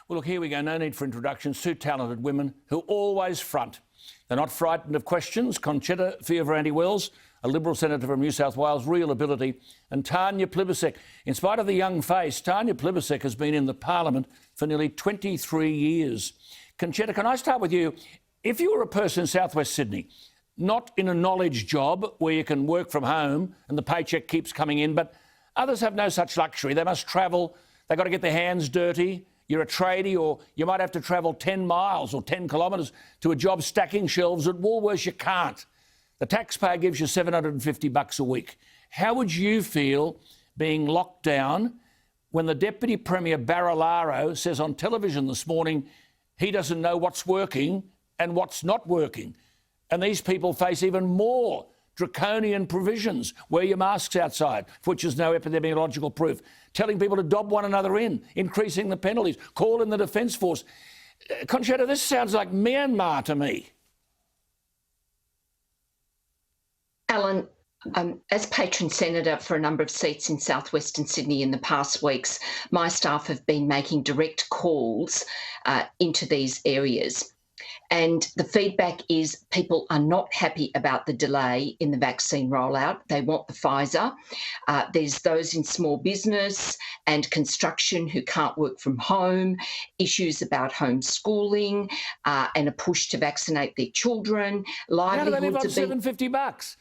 Well, look, here we go. No need for introductions. Two talented women who always front. They're not frightened of questions. Concetta Fierravanti-Wells, a Liberal senator from New South Wales, real ability, and Tanya Plibersek. In spite of the young face, Tanya Plibersek has been in the parliament for nearly 23 years. Concetta, can I start with you? If you were a person in southwest Sydney, not in a knowledge job where you can work from home and the paycheck keeps coming in, but others have no such luxury. They must travel. They've got to get their hands dirty. You're a tradie, or you might have to travel 10 miles or 10 kilometres to a job stacking shelves at Woolworths. You can't. The taxpayer gives you $750 a week. How would you feel being locked down when the Deputy Premier Barilaro says on television this morning he doesn't know what's working and what's not working? And these people face even more draconian provisions. Wear your masks outside, for which there's no epidemiological proof. Telling people to dob one another in, increasing the penalties, call in the Defence Force. Concetta, this sounds like Myanmar to me. Alan, as patron senator for a number of seats in southwestern Sydney in the past weeks, my staff have been making direct calls into these areas. And the feedback is people are not happy about the delay in the vaccine rollout. They want the Pfizer. There's those in small business and construction who can't work from home, issues about homeschooling and a push to vaccinate their children. How do they live on $750?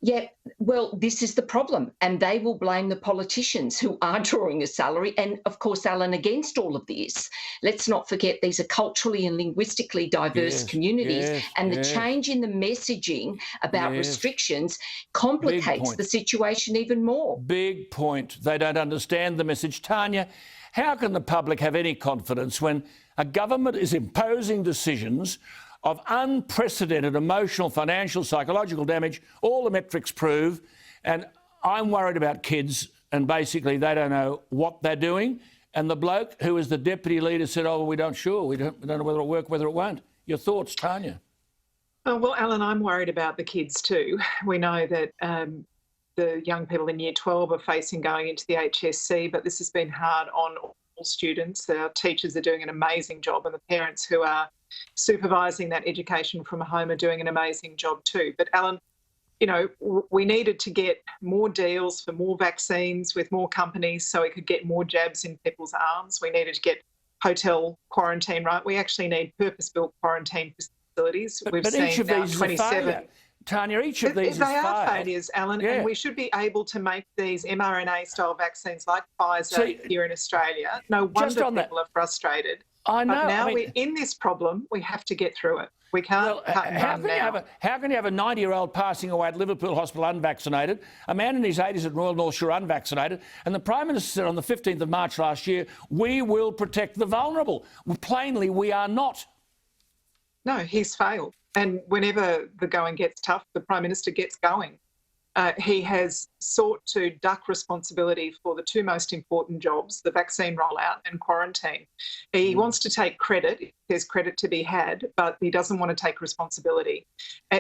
Yeah, well, this is the problem. And they will blame the politicians who are drawing a salary. And of course, Alan, against all of this, let's not forget these are culturally and linguistically diverse communities. And the change in the messaging about restrictions complicates the situation even more. Big point. They don't understand the message. Tanya, how can the public have any confidence when a government is imposing decisions of unprecedented emotional, financial, psychological damage? All the metrics prove. And I'm worried about kids, and basically they don't know what they're doing. And the bloke who is the deputy leader said, oh, well, we don't know whether it'll work, whether it won't. Your thoughts, Tanya? Oh, well, Alan, I'm worried about the kids too. We know that the young people in Year 12 are facing going into the HSC, but this has been hard on all students. Our teachers are doing an amazing job, and the parents who are supervising that education from home are doing an amazing job too. But Alan, you know, we needed to get more deals for more vaccines with more companies so we could get more jabs in people's arms. We needed to get hotel quarantine right. We actually need purpose-built quarantine facilities. We've seen each of these 27. Tanya, each of these they are failures, Alan, and we should be able to make these mRNA-style vaccines like Pfizer here in Australia. No wonder people are frustrated. I know. But now we're in this problem. We have to get through it. We can't cut and run now. How can you have a 90-year-old passing away at Liverpool Hospital unvaccinated, a man in his 80s at Royal North Shore unvaccinated, and the Prime Minister said on the 15th of March last year, we will protect the vulnerable? Well, plainly, we are not. No, he's failed. And whenever the going gets tough, the Prime Minister gets going. He has sought to duck responsibility for the two most important jobs, the vaccine rollout and quarantine. He wants to take credit. There's credit to be had, but he doesn't want to take responsibility.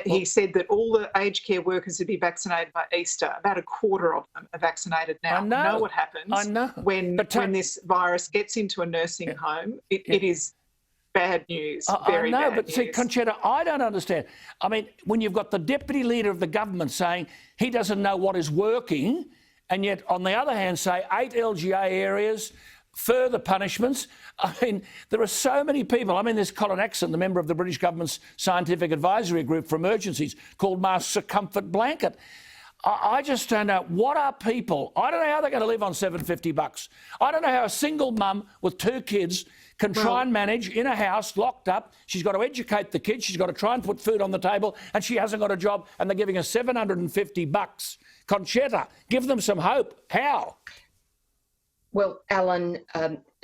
He said that all the aged care workers would be vaccinated by Easter. About a quarter of them are vaccinated now. I know what happens when this virus gets into a nursing home. It is bad news, very bad news. I know, but see, Concetta, I don't understand. I mean, when you've got the Deputy Leader of the government saying he doesn't know what is working, and yet, on the other hand, say 8 LGA areas, further punishments. I mean, there are so many people. I mean, there's Colin Axon, the member of the British government's scientific advisory group for emergencies, called masks a comfort blanket. I just don't know. What are people? I don't know how they're going to live on $750. I don't know how a single mum with 2 kids can try and manage in a house locked up. She's got to educate the kids. She's got to try and put food on the table, and she hasn't got a job, and they're giving her $750. Concetta, give them some hope. How? Well, Alan,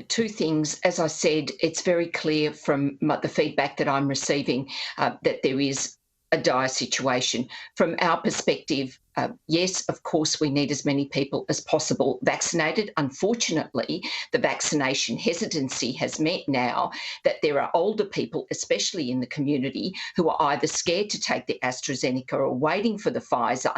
2 things. As I said, it's very clear from the feedback that I'm receiving that there is a dire situation. From our perspective, yes, of course, we need as many people as possible vaccinated. Unfortunately, the vaccination hesitancy has meant now that there are older people, especially in the community, who are either scared to take the AstraZeneca or waiting for the Pfizer.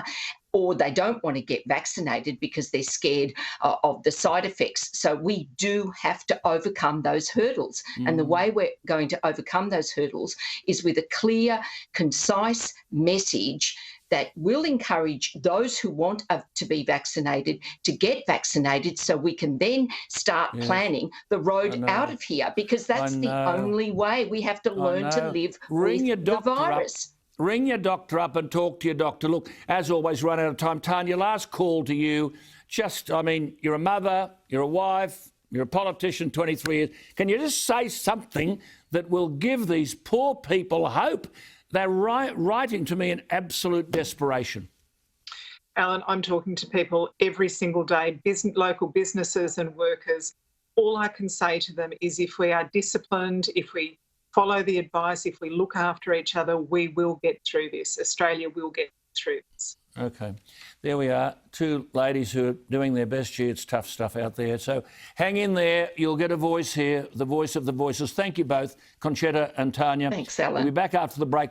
or they don't want to get vaccinated because they're scared of the side effects. So we do have to overcome those hurdles. And the way we're going to overcome those hurdles is with a clear, concise message that will encourage those who want to be vaccinated to get vaccinated, so we can then start planning the road out of here, because that's the only way. We have to learn to live with the virus. Ring your doctor up and talk to your doctor. Look, as always, run out of time. Tanya, last call to you. You're a mother, you're a wife, you're a politician, 23 years. Can you just say something that will give these poor people hope? They're writing to me in absolute desperation. Alan, I'm talking to people every single day, local businesses and workers. All I can say to them is, if we are disciplined, if we follow the advice, if we look after each other, we will get through this. Australia will get through this. Okay. There we are. Two ladies who are doing their best. Gee, it's tough stuff out there. So hang in there. You'll get a voice here, the voice of the voices. Thank you both, Concetta and Tanya. Thanks, Alan. We'll be back after the break.